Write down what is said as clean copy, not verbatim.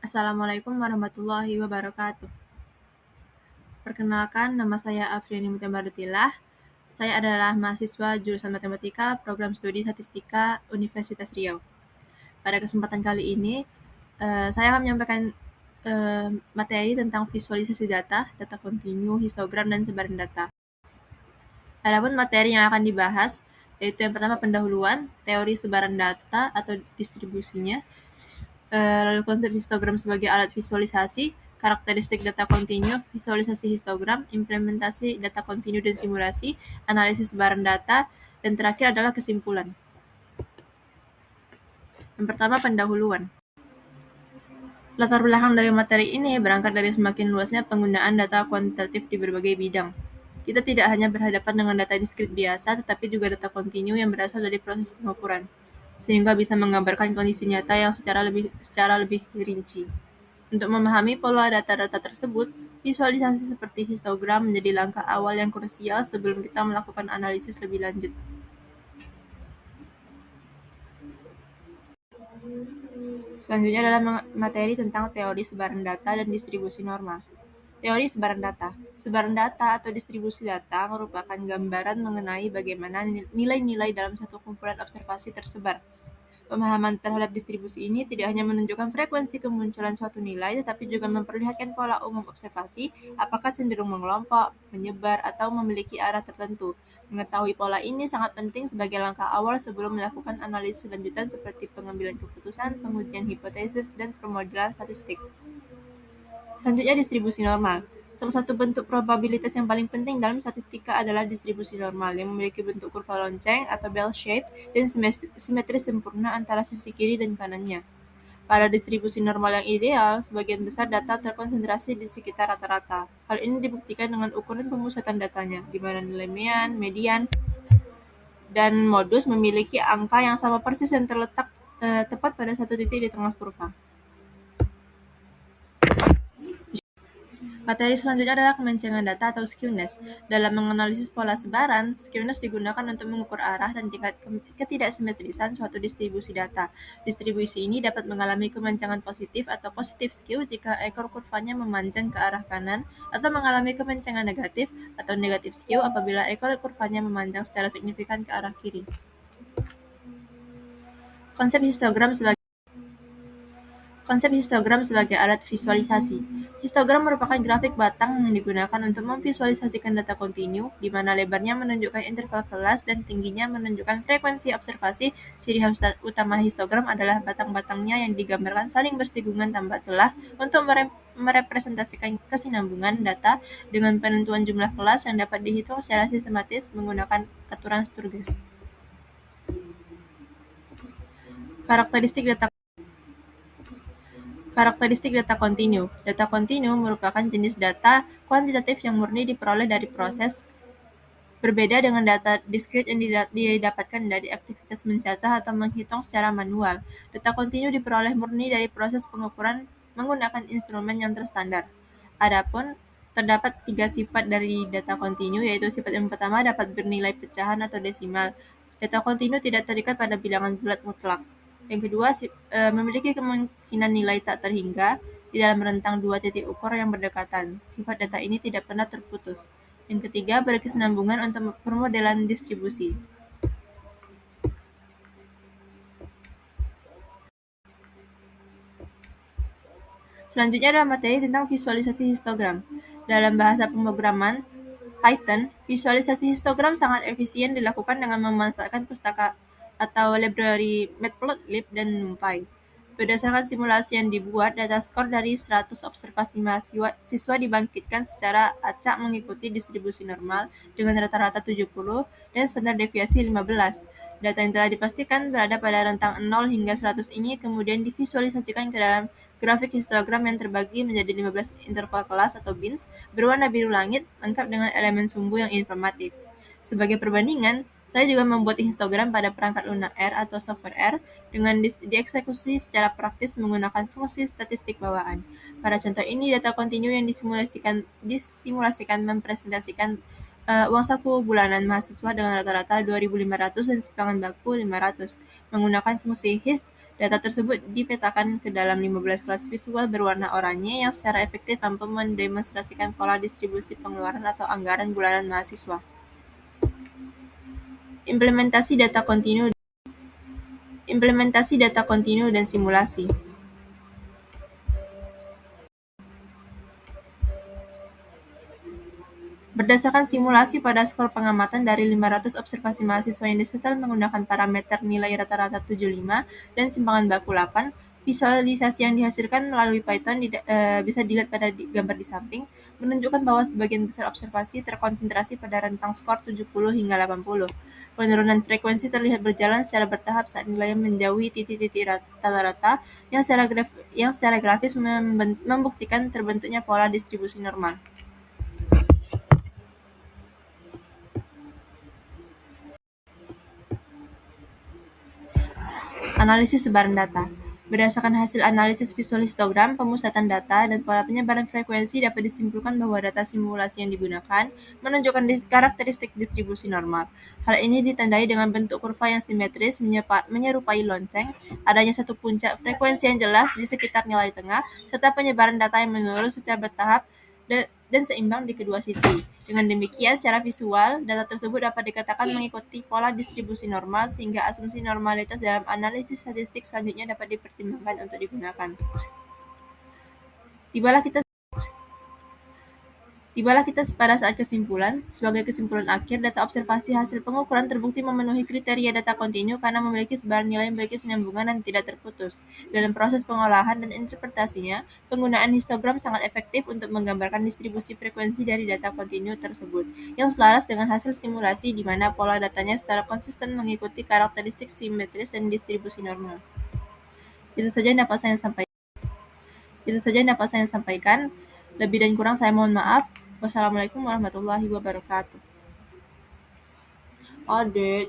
Assalamualaikum warahmatullahi wabarakatuh. Perkenalkan, nama saya Afriani Mutambaratillah. Saya adalah mahasiswa jurusan Matematika, Program Studi Statistika Universitas Riau. Pada kesempatan kali ini, saya akan menyampaikan materi tentang visualisasi data, data kontinu, histogram, dan sebaran data. Adapun materi yang akan dibahas, yaitu yang pertama pendahuluan, teori sebaran data atau distribusinya, lalu konsep histogram sebagai alat visualisasi, karakteristik data kontinu, visualisasi histogram, implementasi data kontinu dan simulasi, analisis sebaran data, dan terakhir adalah kesimpulan. Yang pertama, pendahuluan. Latar belakang dari materi ini berangkat dari semakin luasnya penggunaan data kuantitatif di berbagai bidang. Kita tidak hanya berhadapan dengan data diskrit biasa, tetapi juga data kontinu yang berasal dari proses pengukuran, sehingga bisa menggambarkan kondisi nyata yang secara lebih rinci. Untuk memahami pola data-data tersebut, visualisasi seperti histogram menjadi langkah awal yang krusial sebelum kita melakukan analisis lebih lanjut. Selanjutnya adalah materi tentang teori sebaran data dan distribusi norma. Teori sebaran data. Sebaran data atau distribusi data merupakan gambaran mengenai bagaimana nilai-nilai dalam satu kumpulan observasi tersebar. Pemahaman terhadap distribusi ini tidak hanya menunjukkan frekuensi kemunculan suatu nilai, tetapi juga memperlihatkan pola umum observasi, apakah cenderung mengelompok, menyebar, atau memiliki arah tertentu. Mengetahui pola ini sangat penting sebagai langkah awal sebelum melakukan analisis lanjutan seperti pengambilan keputusan, pengujian hipotesis, dan pemodelan statistik. Selanjutnya, distribusi normal. Salah satu bentuk probabilitas yang paling penting dalam statistika adalah distribusi normal yang memiliki bentuk kurva lonceng atau bell-shaped dan simetri sempurna antara sisi kiri dan kanannya. Pada distribusi normal yang ideal, sebagian besar data terkonsentrasi di sekitar rata-rata. Hal ini dibuktikan dengan ukuran pemusatan datanya, di mana nilai mean, median, dan modus memiliki angka yang sama persis yang terletak tepat pada satu titik di tengah kurva. Materi selanjutnya adalah kemencengan data atau skewness. Dalam menganalisis pola sebaran, skewness digunakan untuk mengukur arah dan tingkat ketidaksimetrisan suatu distribusi data. Distribusi ini dapat mengalami kemencengan positif atau positive skew jika ekor kurvanya memanjang ke arah kanan, atau mengalami kemencengan negatif atau negative skew apabila ekor kurvanya memanjang secara signifikan ke arah kiri. Konsep histogram sebagai alat visualisasi. Histogram merupakan grafik batang yang digunakan untuk memvisualisasikan data kontinu, di mana lebarnya menunjukkan interval kelas dan tingginya menunjukkan frekuensi observasi. Ciri khas utama histogram adalah batang-batangnya yang digambarkan saling bersinggungan tanpa celah untuk merepresentasikan kesinambungan data dengan penentuan jumlah kelas yang dapat dihitung secara sistematis menggunakan aturan Sturges. Karakteristik data kontinu. Data kontinu merupakan jenis data kuantitatif yang murni diperoleh dari proses, berbeda dengan data diskrit yang didapatkan dari aktivitas mencacah atau menghitung secara manual. Data kontinu diperoleh murni dari proses pengukuran menggunakan instrumen yang terstandar. Adapun terdapat 3 sifat dari data kontinu, yaitu sifat yang pertama dapat bernilai pecahan atau desimal. Data kontinu tidak terikat pada bilangan bulat mutlak. Yang kedua, memiliki kemungkinan nilai tak terhingga di dalam rentang dua titik ukur yang berdekatan. Sifat data ini tidak pernah terputus. Yang ketiga, berkesinambungan untuk permodelan distribusi. Selanjutnya adalah materi tentang visualisasi histogram. Dalam bahasa pemrograman Python, visualisasi histogram sangat efisien dilakukan dengan memanfaatkan pustaka atau library Matplotlib dan NumPy. Berdasarkan simulasi yang dibuat, data skor dari 100 observasi siswa dibangkitkan secara acak mengikuti distribusi normal dengan rata-rata 70 dan standar deviasi 15. Data yang telah dipastikan berada pada rentang 0 hingga 100 ini kemudian divisualisasikan ke dalam grafik histogram yang terbagi menjadi 15 interval kelas atau bins berwarna biru langit lengkap dengan elemen sumbu yang informatif. Sebagai perbandingan, saya juga membuat histogram pada perangkat lunak R atau software R dengan dieksekusi secara praktis menggunakan fungsi statistik bawaan. Pada contoh ini, data kontinu yang disimulasikan mempresentasikan uang saku bulanan mahasiswa dengan rata-rata 2.500 dan simpangan baku 500 menggunakan fungsi hist Data tersebut dipetakan ke dalam 15 kelas visual berwarna oranye yang secara efektif mampu mendemonstrasikan pola distribusi pengeluaran atau anggaran bulanan mahasiswa. Implementasi data kontinu dan simulasi. Berdasarkan simulasi pada skor pengamatan dari 500 observasi mahasiswa yang disetel menggunakan parameter nilai rata-rata 75 dan simpangan baku 8, visualisasi yang dihasilkan melalui Python bisa dilihat pada gambar di samping, menunjukkan bahwa sebagian besar observasi terkonsentrasi pada rentang skor 70 hingga 80. Penurunan frekuensi terlihat berjalan secara bertahap saat nilai menjauhi titik-titik rata-rata yang secara grafis membuktikan terbentuknya pola distribusi normal. Analisis sebaran data. Berdasarkan hasil analisis visual histogram, pemusatan data, dan pola penyebaran frekuensi dapat disimpulkan bahwa data simulasi yang digunakan menunjukkan karakteristik distribusi normal. Hal ini ditandai dengan bentuk kurva yang simetris menyerupai lonceng, adanya satu puncak frekuensi yang jelas di sekitar nilai tengah, serta penyebaran data yang menurun secara bertahap dan seimbang di kedua sisi. Dengan demikian, secara visual, data tersebut dapat dikatakan mengikuti pola distribusi normal, sehingga asumsi normalitas dalam analisis statistik selanjutnya dapat dipertimbangkan untuk digunakan. Tibalah kita pada saat kesimpulan. Sebagai kesimpulan akhir, data observasi hasil pengukuran terbukti memenuhi kriteria data kontinu karena memiliki sebaran nilai yang memiliki kesinambungan dan tidak terputus. Dalam proses pengolahan dan interpretasinya, penggunaan histogram sangat efektif untuk menggambarkan distribusi frekuensi dari data kontinu tersebut, yang selaras dengan hasil simulasi di mana pola datanya secara konsisten mengikuti karakteristik simetris dan distribusi normal. Itu saja yang dapat saya sampaikan. Lebih dan kurang saya mohon maaf. Wassalamualaikum warahmatullahi wabarakatuh. Adek,